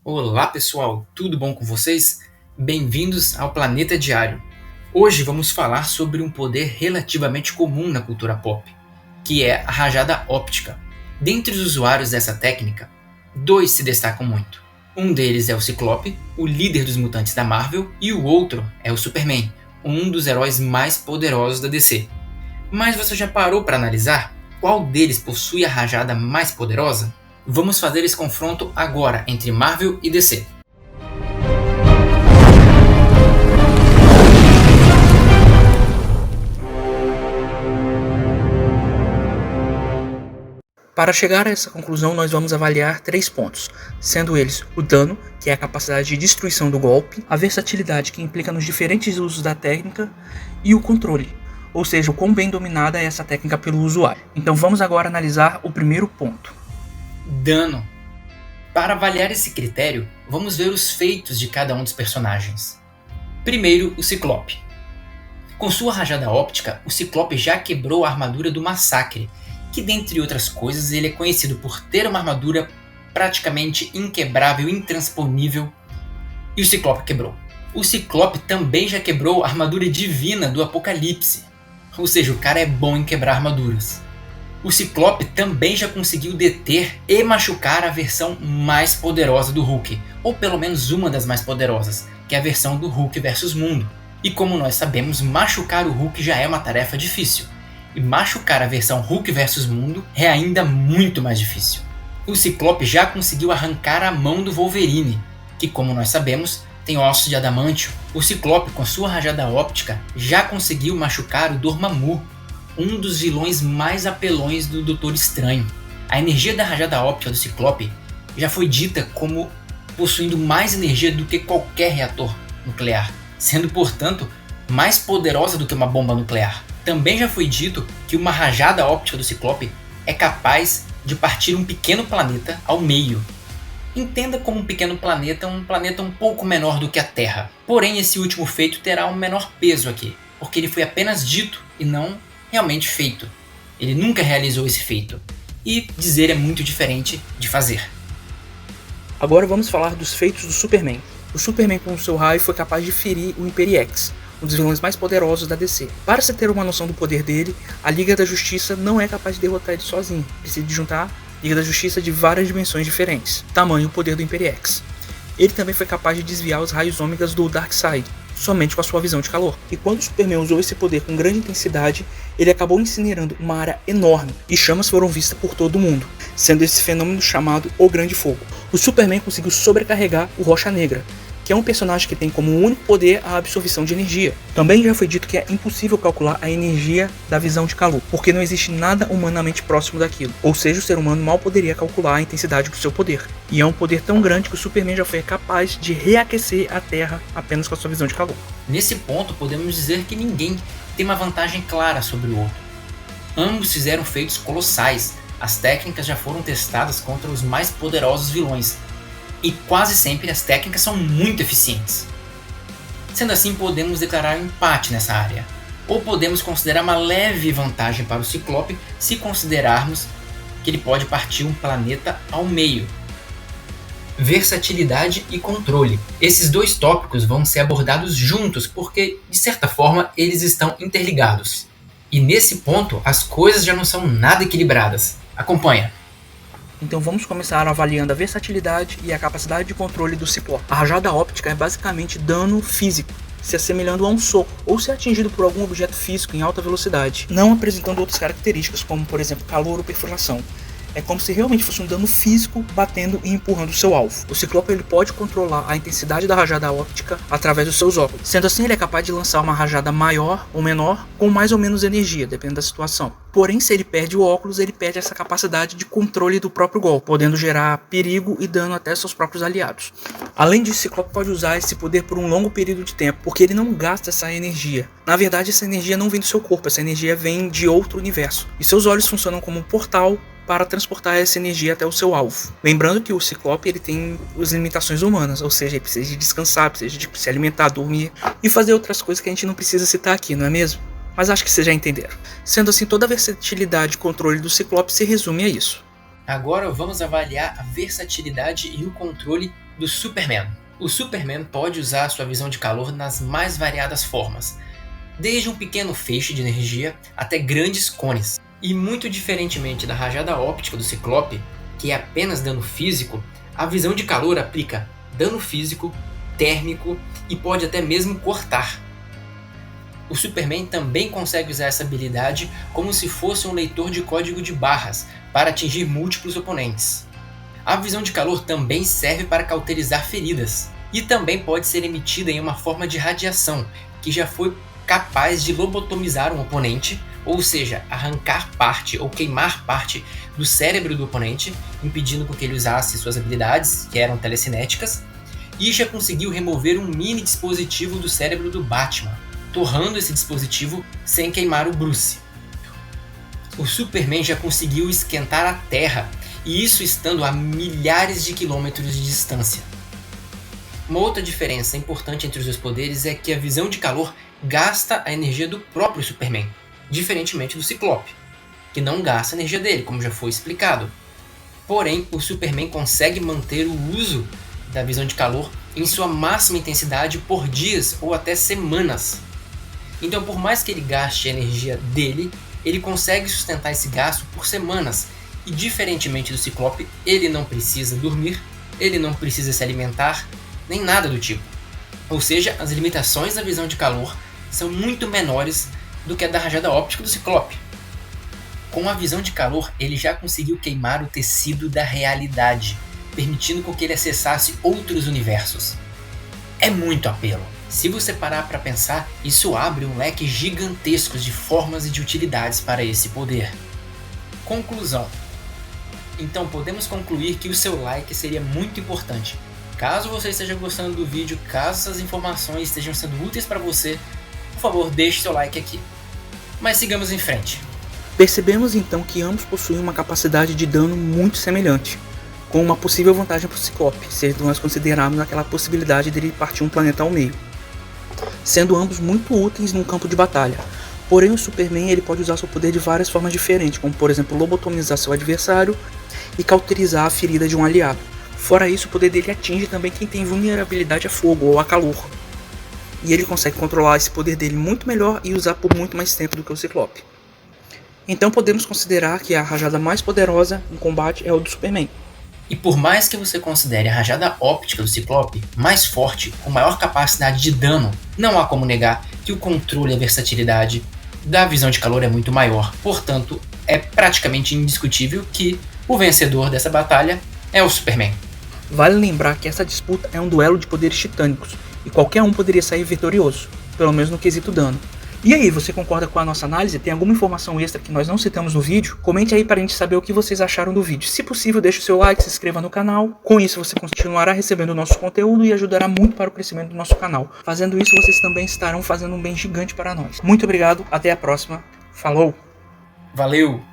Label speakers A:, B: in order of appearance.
A: Olá pessoal, tudo bom com vocês? Bem-vindos ao Planeta Diário. Hoje vamos falar sobre um poder relativamente comum na cultura pop, que é a rajada óptica. Dentre os usuários dessa técnica, dois se destacam muito. Um deles é o Ciclope, o líder dos mutantes da Marvel, e o outro é o Superman, um dos heróis mais poderosos da DC. Mas você já parou para analisar qual deles possui a rajada mais poderosa? Vamos fazer esse confronto agora entre Marvel e DC.
B: Para chegar a essa conclusão, nós vamos avaliar 3 pontos, sendo eles o dano, que é a capacidade de destruição do golpe, a versatilidade, que implica nos diferentes usos da técnica, e o controle, ou seja, o quão bem dominada é essa técnica pelo usuário. Então vamos agora analisar o primeiro ponto.
A: Dano. Para avaliar esse critério, vamos ver os feitos de cada um dos personagens. Primeiro, o Ciclope. Com sua rajada óptica, o Ciclope já quebrou a armadura do Massacre, que dentre outras coisas ele é conhecido por ter uma armadura praticamente inquebrável, intransponível, e o Ciclope quebrou. O Ciclope também já quebrou a armadura divina do Apocalipse, ou seja, o cara é bom em quebrar armaduras. O Ciclope também já conseguiu deter e machucar a versão mais poderosa do Hulk, ou pelo menos uma das mais poderosas, que é a versão do Hulk versus Mundo. E como nós sabemos, machucar o Hulk já é uma tarefa difícil, e machucar a versão Hulk versus Mundo é ainda muito mais difícil. O Ciclope já conseguiu arrancar a mão do Wolverine, que como nós sabemos, tem ossos de adamantio. O Ciclope, com sua rajada óptica, já conseguiu machucar o Dormammu, um dos vilões mais apelões do Doutor Estranho. A energia da rajada óptica do Ciclope já foi dita como possuindo mais energia do que qualquer reator nuclear, sendo, portanto, mais poderosa do que uma bomba nuclear. Também já foi dito que uma rajada óptica do Ciclope é capaz de partir um pequeno planeta ao meio. Entenda como um planeta um pouco menor do que a Terra. Porém, esse último feito terá um menor peso aqui, porque ele foi apenas dito e não realmente feito. Ele nunca realizou esse feito. E dizer é muito diferente de fazer.
B: Agora vamos falar dos feitos do Superman. O Superman, com o seu raio, foi capaz de ferir o Imperiex, um dos vilões mais poderosos da DC. Para se ter uma noção do poder dele, a Liga da Justiça não é capaz de derrotar ele sozinho. Precisa de juntar a Liga da Justiça de várias dimensões diferentes, tamanho e poder do Imperiex. Ele também foi capaz de desviar os raios ômegas do Darkseid, somente com a sua visão de calor. E quando o Superman usou esse poder com grande intensidade, ele acabou incinerando uma área enorme, e chamas foram vistas por todo mundo, sendo esse fenômeno chamado o Grande Fogo. O Superman conseguiu sobrecarregar o Rocha Negra, que é um personagem que tem como único poder a absorção de energia. Também já foi dito que é impossível calcular a energia da visão de calor, porque não existe nada humanamente próximo daquilo. Ou seja, o ser humano mal poderia calcular a intensidade do seu poder. E é um poder tão grande que o Superman já foi capaz de reaquecer a Terra apenas com a sua visão de calor.
A: Nesse ponto, podemos dizer que ninguém tem uma vantagem clara sobre o outro. Ambos fizeram feitos colossais. As técnicas já foram testadas contra os mais poderosos vilões, e quase sempre as técnicas são muito eficientes. Sendo assim, podemos declarar um empate nessa área, ou podemos considerar uma leve vantagem para o Ciclope se considerarmos que ele pode partir um planeta ao meio. Versatilidade e controle. Esses dois tópicos vão ser abordados juntos porque, de certa forma, eles estão interligados. E nesse ponto, as coisas já não são nada equilibradas. Acompanha.
B: Então vamos começar avaliando a versatilidade e a capacidade de controle do Ciclope. A rajada óptica é basicamente dano físico, se assemelhando a um soco, ou ser atingido por algum objeto físico em alta velocidade, não apresentando outras características, como por exemplo calor ou perfuração. É como se realmente fosse um dano físico batendo e empurrando o seu alvo. O Ciclope ele pode controlar a intensidade da rajada óptica através dos seus óculos. Sendo assim, ele é capaz de lançar uma rajada maior ou menor com mais ou menos energia, dependendo da situação. Porém, se ele perde o óculos, ele perde essa capacidade de controle do próprio golpe, podendo gerar perigo e dano até seus próprios aliados. Além disso, o Ciclope pode usar esse poder por um longo período de tempo, porque ele não gasta essa energia. Na verdade, essa energia não vem do seu corpo, essa energia vem de outro universo. E seus olhos funcionam como um portal para transportar essa energia até o seu alvo. Lembrando que o Ciclope ele tem as limitações humanas, ou seja, ele precisa de descansar, precisa de se alimentar, dormir e fazer outras coisas que a gente não precisa citar aqui, não é mesmo? Mas acho que vocês já entenderam. Sendo assim, toda a versatilidade e controle do Ciclope se resume a isso.
A: Agora vamos avaliar a versatilidade e o controle do Superman. O Superman pode usar sua visão de calor nas mais variadas formas, desde um pequeno feixe de energia até grandes cones. E muito diferentemente da rajada óptica do Ciclope, que é apenas dano físico, a visão de calor aplica dano físico, térmico e pode até mesmo cortar. O Superman também consegue usar essa habilidade como se fosse um leitor de código de barras para atingir múltiplos oponentes. A visão de calor também serve para cauterizar feridas e também pode ser emitida em uma forma de radiação que já foi capaz de lobotomizar um oponente, ou seja, arrancar parte ou queimar parte do cérebro do oponente, impedindo que ele usasse suas habilidades, que eram telecinéticas, e já conseguiu remover um mini dispositivo do cérebro do Batman, torrando esse dispositivo sem queimar o Bruce. O Superman já conseguiu esquentar a Terra, e isso estando a milhares de quilômetros de distância. Uma outra diferença importante entre os dois poderes é que a visão de calor gasta a energia do próprio Superman, diferentemente do Ciclope, que não gasta a energia dele, como já foi explicado. Porém, o Superman consegue manter o uso da visão de calor em sua máxima intensidade por dias ou até semanas. Então, por mais que ele gaste a energia dele, ele consegue sustentar esse gasto por semanas. E diferentemente do Ciclope, ele não precisa dormir, ele não precisa se alimentar, nem nada do tipo. Ou seja, as limitações da visão de calor são muito menores do que a da rajada óptica do Ciclope. Com a visão de calor, ele já conseguiu queimar o tecido da realidade, permitindo com que ele acessasse outros universos. É muito apelo. Se você parar para pensar, isso abre um leque gigantesco de formas e de utilidades para esse poder. Conclusão. Então podemos concluir que o seu like seria muito importante. Caso você esteja gostando do vídeo, caso essas informações estejam sendo úteis para você, por favor deixe seu like aqui. Mas sigamos em frente.
B: Percebemos então que ambos possuem uma capacidade de dano muito semelhante, com uma possível vantagem para o Ciclope, se nós considerarmos aquela possibilidade dele partir um planeta ao meio, sendo ambos muito úteis num campo de batalha. Porém, o Superman ele pode usar seu poder de várias formas diferentes, como por exemplo lobotomizar seu adversário e cauterizar a ferida de um aliado. Fora isso, o poder dele atinge também quem tem vulnerabilidade a fogo ou a calor. E ele consegue controlar esse poder dele muito melhor e usar por muito mais tempo do que o Ciclope. Então podemos considerar que a rajada mais poderosa em combate é o do Superman.
A: E por mais que você considere a rajada óptica do Ciclope mais forte, com maior capacidade de dano, não há como negar que o controle e a versatilidade da visão de calor é muito maior. Portanto, é praticamente indiscutível que o vencedor dessa batalha é o Superman.
B: Vale lembrar que essa disputa é um duelo de poderes titânicos, e qualquer um poderia sair vitorioso, pelo menos no quesito dano. E aí, você concorda com a nossa análise? Tem alguma informação extra que nós não citamos no vídeo? Comente aí para a gente saber o que vocês acharam do vídeo. Se possível, deixe o seu like, se inscreva no canal. Com isso, você continuará recebendo o nosso conteúdo e ajudará muito para o crescimento do nosso canal. Fazendo isso, vocês também estarão fazendo um bem gigante para nós. Muito obrigado, até a próxima. Falou!
A: Valeu!